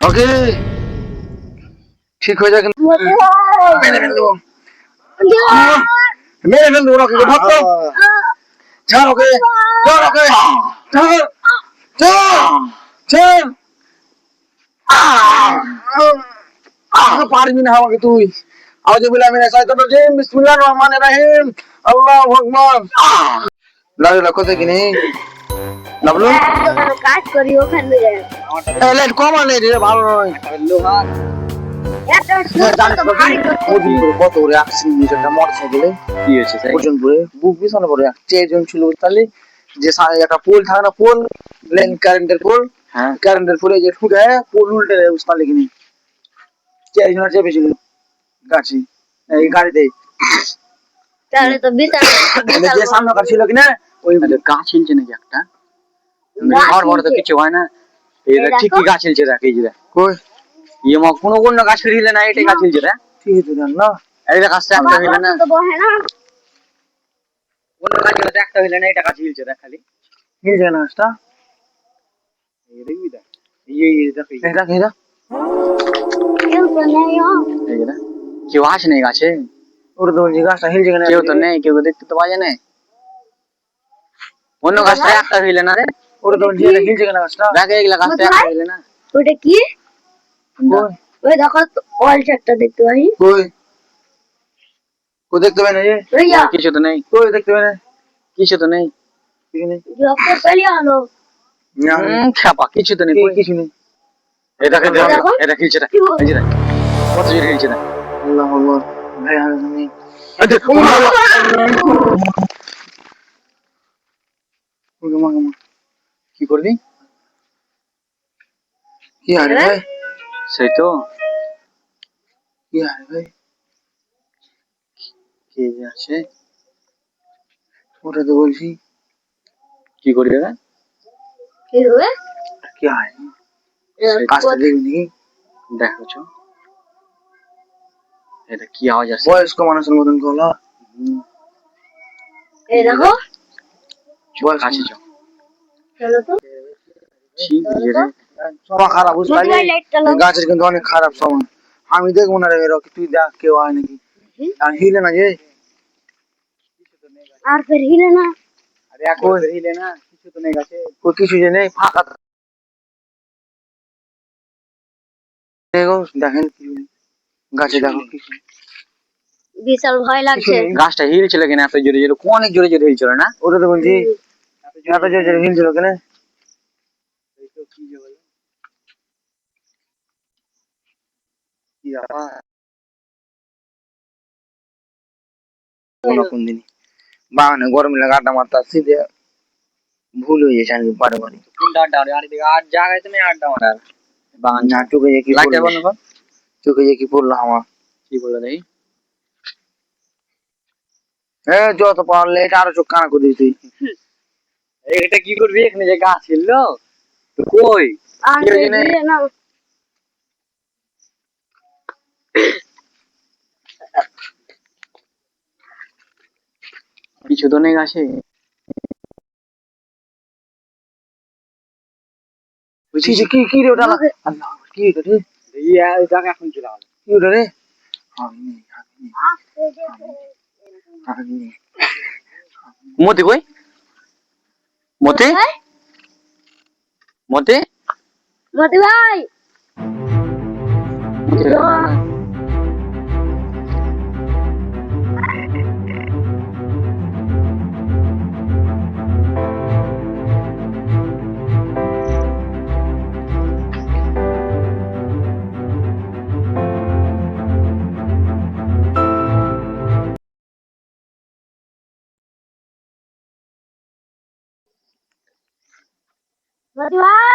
ওকে ঠিক হয়ে যাক মেরে ফেল দেবো মেরে ফেল দেবো ওকে ভাবতো ছাড় ওকে ছাড় ওকে ছাড় ছাড় ছাড় পারবি না আমাকে তুই আউযু বিল্লাহি মিনাশ শাইতানির রাজিম বিসমিল্লাহির রহমানির রহিম আল্লাহু আকবার লাইলা কোথায় কিনে নাবলু কাজ করি ওখানে যায় এই লাইট কমালে রে ভালো নয় লোহা কত করে অ্যাক্সিডেন্ট হয়েছে মোটরসাইকেলে কি হয়েছে ওজনপুরে বুক পিছনে পড়ে চারজন ছিল তাহলে যে একটা পোল থাকে না পোল লাইন কারেন্টের পোল হ্যাঁ কারেন্টের পোলে যে ঠুকে পোল উল্টে উস্তালে কিনে চারজন চেপেছিল গাছি এই গাড়িতে তাহলে তো বিশাল যে সামনে কার ছিল কিনা ওই গাছ হিলছে নাকি একটা ঘর ঘর তো কিছু হয় না এটা ঠিকই গাছ হিলছে দেখ এই যে কই ये मग कोण गाछ हिलले ना एटे गाछ हिलছে रे ঠিক আছে না এইটা গাছটা একটা হিলে না তো বহে না কোন গাছটা একটা হিলে না এটা গাছ হিলছে রে খালি হিলছে না গাছটা এই দেখবি দা এই দেখ এটা কি দা কেউ তো নেই এই না কেউ আসে নাই গাছে ওর তো যে গাছটা হিলছে কেন কেউ তো নেই কেউ দেখতে তো পাওয়া যায় না অন্য গাছটা একটা হিলে না রে ওর তো যে হিলছে কেন গাছটা দেখ এইগুলা গাছটা একটা হিলে না ওটা কি ওই দেখো অল চারটা দেখতে পাই কই কই দেখতে পাই না যে কিছু তো নেই কই দেখতে পাই না কিছু তো নেই কিছু নেই ডক্টর পেলি আলো খাপা কিছু তো নেই কিছু নেই এটা কে দেখো এটা কিছে না এই যে কত জোরে কিছে না আল্লাহু আকবার ভাই আমি ওকে কি করবি কি আরে ভাই সেই তো কি আরে ভাই কে আছে ওটা তো বলছি কি করি রে কি হবে কি হয় কাজটা দেখবি দেখো এটা কি আওয়াজ আসছে বয়স্ক মানুষের মতন গলা এই দেখো বয়স আছে চলো তো ঠিক আছে রে সময় খারাপ বুঝলি গাছের কিন্তু অনেক খারাপ সময় আমি দেখবো না রে তুই দেখ কেউ হয় নাকি আর হিলে না যে আর ফের হিলে না আরে এখন হিলে না কিছু তো নেই গাছে কোই কিছু যে নেই ফাঁকা দেখো দেখেন গাছে দেখো কিছু বিশাল ভয় লাগছে গাছটা হিলছিল কেন এত জোরে জোরে অনেক জোরে জোরে হিলছিল না ওটা তো বলছি এত জোরে জোরে হিলছিল কেন কোন দিন বাগানে গরম লাগে আড্ডা মারতা সিধে ভুল হয়ে যাচ্ছে আমি বারে বারে আড্ডা আর জায়গায় তুমি আড্ডা মারার বাগান না চোখে কি লাইটটা বন্ধ কর চোখে কি পড়লো আমার কি বললো রে যত পারলে এটা আরো চোখ কানা করে দিই এটা কি করবি এখানে যে গাছ ছিল কই আর হিলে না কিছু তো নেই গাছে বুঝছি কি কি রে ওটা আল্লাহ কি রে এই জায়গা এখন চলে গেল কি ওটা রে মতে কই মতে মতে মতি ভাই মতি ভাই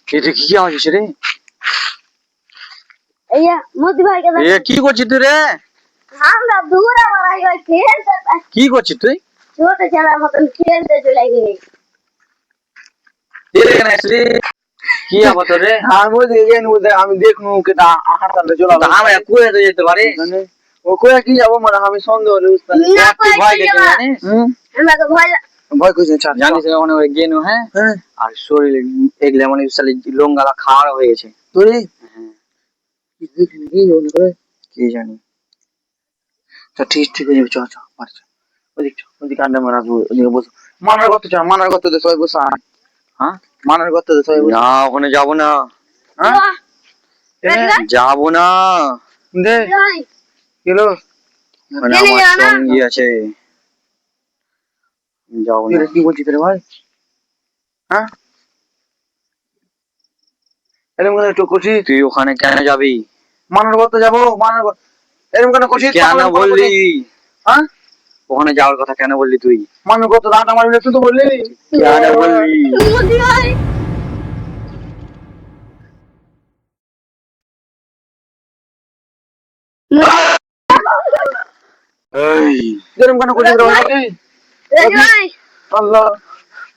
এটা কি আওয়াজ হচ্ছে রে এইয়া মতি ভাই কে এ কি করছিস তুই রে আমরা দূরে মারাই গই খেলতে কি করছিস তুই ছোট ছেলের মতন খেলতে চলে গেলি এ কেন আসলি কি আবার তোরে আমি ওই দিকে গেনু আমি দেখনু কেটা হাঁটাতে চলে আমরা কুয়ে তো যেতে পারি মানে ও কই কি যাবো মানে আমি সন্দেহ হলে উস্তাদ না তুই ভয় দেখে জানিস আমাকে ভয় ভয় কইছে ছাড় জানিস ওখানে ওই গেনু হ্যাঁ হ্যাঁ আর শরীরে এগুলো মানে সালে লোঙ্গালা খাড়া হয়ে গেছে তোরে কি দেখলি কি হলো রে কি জানি তো ঠিক আছে চল চল পারছ ওদিক আন্ডা মারা ওদিকে বস মানার কত দে সবাই বসা হ্যাঁ মানার কত দে সবাই বসা না ওখানে যাবো না হ্যাঁ যাবো না দে কিলো ওখানে গেলে আমার যাও না। সঙ্গী আছে যাবো না তুই কি বলছিস রে ভাই হ্যাঁ এরকম করে একটু করছিস তুই ওখানে কেন যাবি মানার কত যাবো এরকম করে করছিস কেন বললি হ্যাঁ ওখানে যাওয়ার কথা কেন বললি তুই মানার কত দাঁটা মারবি তুই তো বললি কেন বললি মোদি ভাই এই এরকম কেন করছিস রে ভাই রাজু ভাই আল্লাহ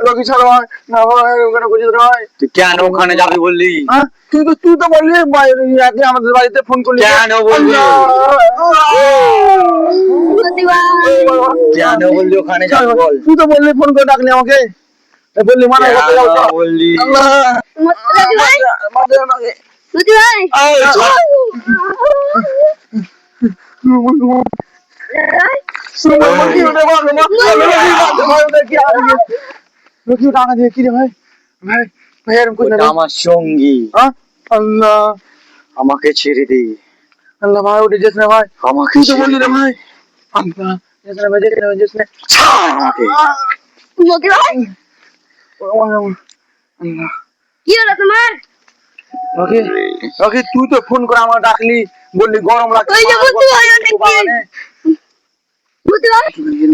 রকি ছাড়া ভাই না ভাই এরকম কেন করছিস রে ভাই তুই কেন ওখানে যাবি বললি হ্যাঁ তুই তো বললি আজকে আমাদের বাড়িতে ফোন করলি কেন বললি মোদি ভাই কেন বললি ওখানে যাবি বল তুই তো বললি ফোন করে ডাকলি আমাকে বললি মানা করতে যাও কেন বললি আল্লাহ রাজু ভাই মাঝে আমাকে মোদি ভাই এই, রকি টাকা দিয়ে কি রে ভাই ভাই ভাই এরকম করছিস ওটা আমার সঙ্গী আল্লাহ আমাকে ছেড়ে দে আল্লাহ ভাই উঠে যেস না ভাই আমাকে তুই তো ছেড়ে বললি রে দে। ভাই আল্লাহ যেস না ভাই যেস না ছাড় আমাকে মোদি ভাই আল্লাহ কি হলো তোমার রকি রকি তুই তো ফোন করে আমার ডাকলি বললি গরম লাগছে ওই যে বুদ্ধি ভাই ওটা কি? মোদি ভাই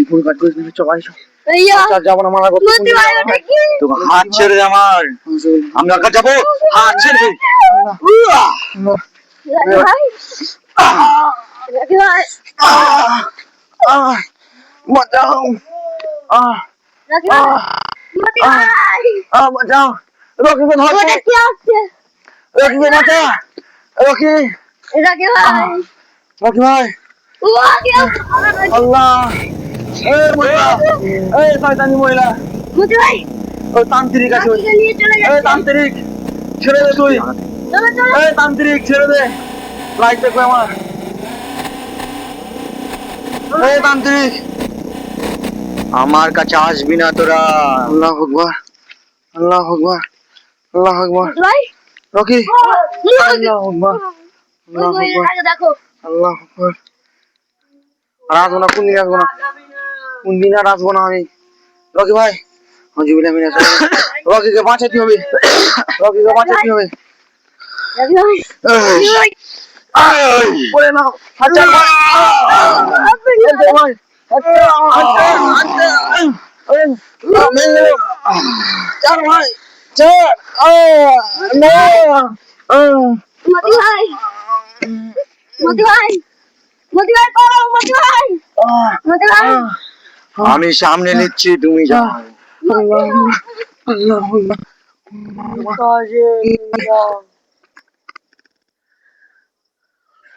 ফোন কাট করিস না চল আইসো ইয়া চার যাবো না মানা করতে মোদি ভাই ওটা কি তোকে হাত ছেড়ে দে আমার আমি একা যাবো হাত ছেড়ে দে রাজু ভাই রাজু ভাই বাঁচাও রাজু ভাই মোদি ভাই বাঁচাও রকি কে ধর ওটা কি আসছে রকি কে বাঁচা রকি রাজু ভাই রকি ভাই ও কি আল্লাহ এই শয়তানি মহিলা মোদি ভাই ওই তান্ত্রিক আছে ওই রাজুকে নিয়ে চলে এই যাচ্ছে তান্ত্রিক ছেড়ে দে তুই চলো চলো এই তান্ত্রিক ছেড়ে দে লাইট দেখবে আমার এই তান্ত্রিক আমার কাছে আসবি না তোরা আল্লাহ আকবার আল্লাহ আকবার আল্লাহ আকবার মোদি ভাই রকি মোদি আল্লাহ আকবার আল্লাহ ভাই আকবার দেখো আল্লাহ আকবার আর আসবো না কোন দিন আসবো না কোন দিন আর আসবো না আমি রকি ভাই হজিবিল্লাহ মিনাশ রকিকে বাঁচাতে হবে রকিকে বাঁচাতে হবে রাজু ভাই রাজু ভাই পড়ে নাও আচ্ছা ভাই আচ্ছা ভাই চার ভাই চার মোদি ভাই মোদি ভাই মোদি ভাই করো মোদি ভাই মোদি ভাই আমি সামনে নিচ্ছি তুমি যাও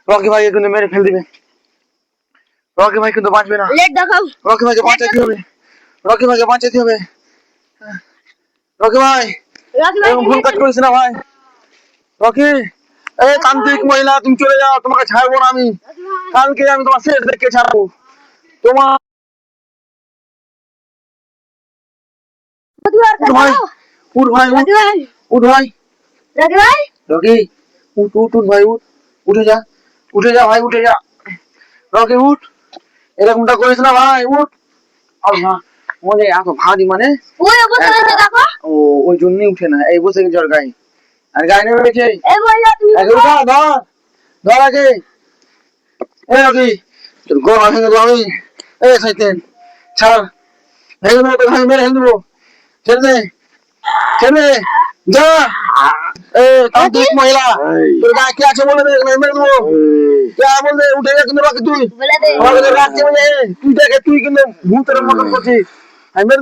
রকি ভাই কিন্তু মেরে ফেল দিবে রকি ভাই কিন্তু বাঁচবে না লেট দেখাও রকি ভাইকে বাঁচাতে হবে রকি ভাইকে বাঁচাতে হবে রকি ভাই রাজু ভাই এরকম ভুল কাজ করিস না ভাই রকি এই তান্ত্রিক মহিলা তুমি চলে যাও তোমাকে ছাড়বো না আমি কালকে আমি তোমার শেষ দেখে ছাড়বো তোমার মোদি ভাই ভাই উঠ ভাই উঠ রাজু ভাই উঠ ভাই রাজু ভাই রকি উঠ উঠ উঠ ভাই উঠ উঠে যা ভাই উঠে যা রকি উঠ এরকমটা করিস না ভাই উঠ আল্লাহ মনে এত ভারী মানে ওই অবস্থা দেখো ও ওই জন্যই উঠে না এই বসে গেছে ওর গায়ে আর গায়ে নেমে গেছে এই মহিলা তুমি আগে উঠা ধর আগে এ রকি তোর গলা ভেঙে দেবো আমি এ সাইতেন ছাড় ভেঙে দেবো তোর ভাই মেরে ফেলে দেবো ছেড়ে দে যা এ তান্ত্রিক মহিলা তোর গায়ে কি আছে বলে দে মেরে দেবো কে বলবে উঠে যা কিন্তু রকি তুই বলে দে আমাদের রাখতে বলে তুই দেখে তুই কিন্তু ভূতের মতন করছিস আমি মেরে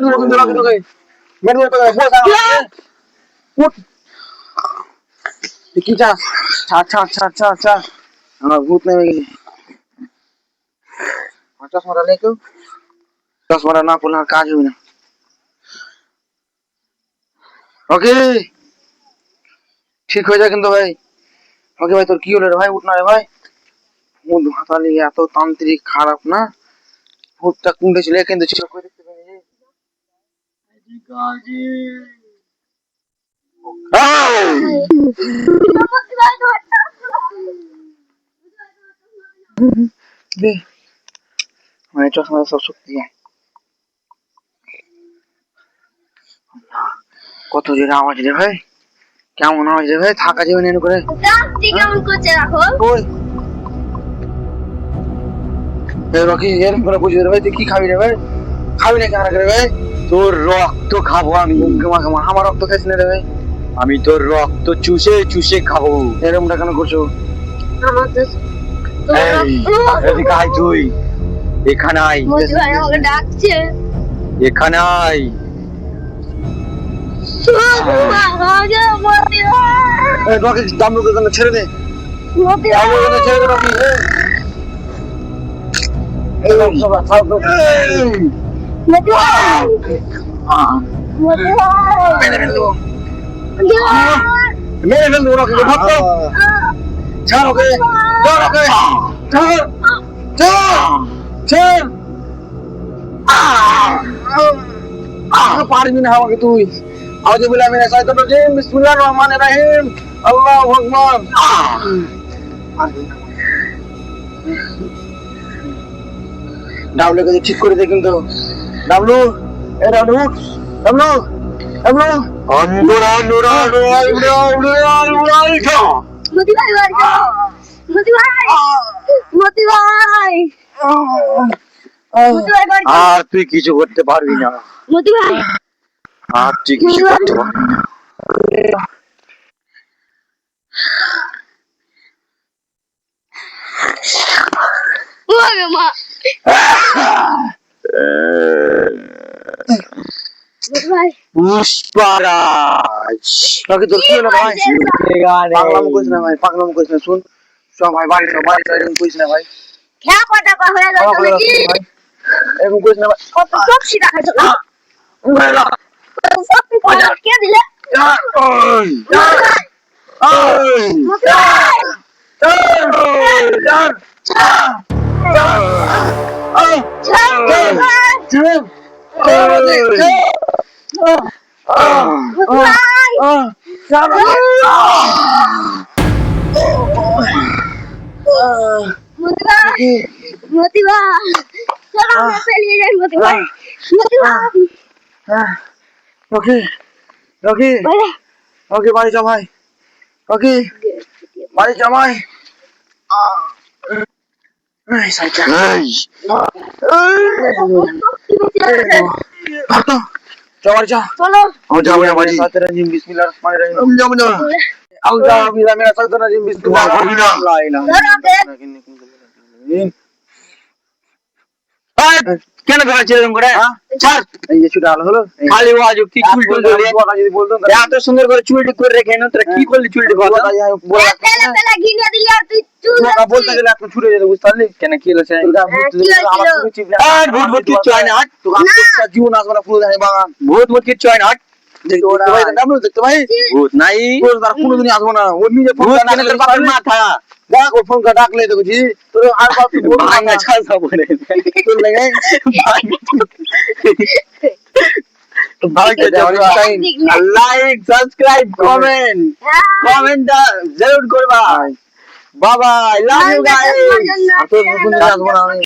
দেবো কিন্তু রকি তোকে মেরে তো বল উঠ কি চাস ছাড় আমার ভূত নেমে গেছে চশমাটা নেই কেউ চশমাটা না পড়লে আর কাজ হবে না ওকে ঠিক হয়ে যায় কিন্তু ভাই ওকে ভাই তোর কি হলো রে ভাই উঠ না রে ভাই মুখ হাতালি এত তান্ত্রিক খারাপ না ভূতটা কুন্ডে ছিল কিন্তু ছিল করে দেখতে পারি দে মানে চশমা সব শক্তি যায় কত জোরে আওয়াজ রে ভাই কেমন আওয়াজ রে ভাই থাকা যাবে না করে গাছটি কেমন করছে রাখো ওই রকি এরকম করে বুঝবে রে ভাই তুই কি খাবি রে ভাই খাবি না কেন রে ভাই তোর রক্ত খাবো আমি আমার রক্ত খাইছ না রে ভাই আমি তোর রক্ত চুষে চুষে খাবো এরকমটা কেন করছো আমার তো এই, এদিকে আয় তুই এখানে আয় মতি ভাই আমাকে ডাকছে এখানে আয় আগে মতি ভাই এই রকি দামলুকে কেন ছেড়ে দে মতি ভাই দামলুকে কেন ছেড়ে দে রকি এই সব খাও তো মতি ভাই মতি ভাই মেরে ফেলবো মতি ভাই মেরে ফেলবো রকি ভাগ তো ছাড় ওকে ছাড় ওকে ছাড় ছাড় পারবি না আমাকে তুই আউযু বিল্লাহি মিনাশ শাইতানির রাজিম বিসমিল্লাহির রহমানির রহিম আল্লাহু আকবার ডাবলু কে ঠিক করে দে কিন্তু ডাবলু এ ডাবলু ডাবলু ডাবলু আন্দোরা নোরা নোরা মতি ভাই মতি ভাই মতি ভাই মতি ভাই আর তুই কিছু করতে পারবি না মতি ভাই আর তুই কিছু করতে পারবি না ওরে মা মতি ভাই পুষ্পারাজ রকি তোর কি হলো ভাই পাগলাম করিস না ভাই পাগলাম করিস না শুন সব ভাই বাড়ি এরকম করিস না ভাই খেয়া কথা কা হয়ে গেল তুমি কি ভাই এরকম করিস না ভাই কত সবজি রাখাছো না সবজি কোথা কে দিলে মতি ভাই মতি ভাই চলো আমরা চলিয়ে যাই মতি ভাই মতি ভাই রকি রকি রকি বাড়ি যা ভাই রকি বাড়ি যা ভাই এই সাইকেল চল যা চলো আমি যাবো না বাড়ি সাথে রাজিম বিসমিল্লাহির রহমানির রহিম আমি যাবো না আল্লাহ বিলা মেরা সাথে রাজিম বিসমিল্লাহির রহমানির রহিম লা ইলাহা কেন ধরেছে এরকম করে ছাড় এই যে ছুটা আলো হলো খালি ও আজ কি চুল টুল ধরে কথা যদি বলতো এত সুন্দর করে চুলটি করে রেখে না তোরা কি করলি চুলটি কথা তেলে তেলে ঘিনে দিলি আর তুই চুল বলতে গেলে আপনি ছুটে যেতে বুঝতে পারলি কেন কি হলো তোর গা ভূত কি হয়েছিল? আমার তুমি চিপলে আর ভূত ভূত কিচ্ছু হয় না হাট তো গাছ জীবন আসবে না ফুল দেয় বাগান ভূত ভূত কিচ্ছু হয় না হাট দেখতে ভাই দেখতে ভাই ভূত নাই তোর তার কোনোদিনই আসবো না ও নিজে ফোন ভূত করে কেন তোর বাবার মাথা দেখ ও ফোন করে ডাকলে দেখছি তোর আর বাপ তুই বল ভাঙা ছাল সব করে তোর লেগে ভালো করে যাও লাইক সাবস্ক্রাইব কমেন্ট কমেন্ট জরুর করবা বাবা আই লাভ ইউ গাইস আর তোর কোনোদিন আসবো না আমি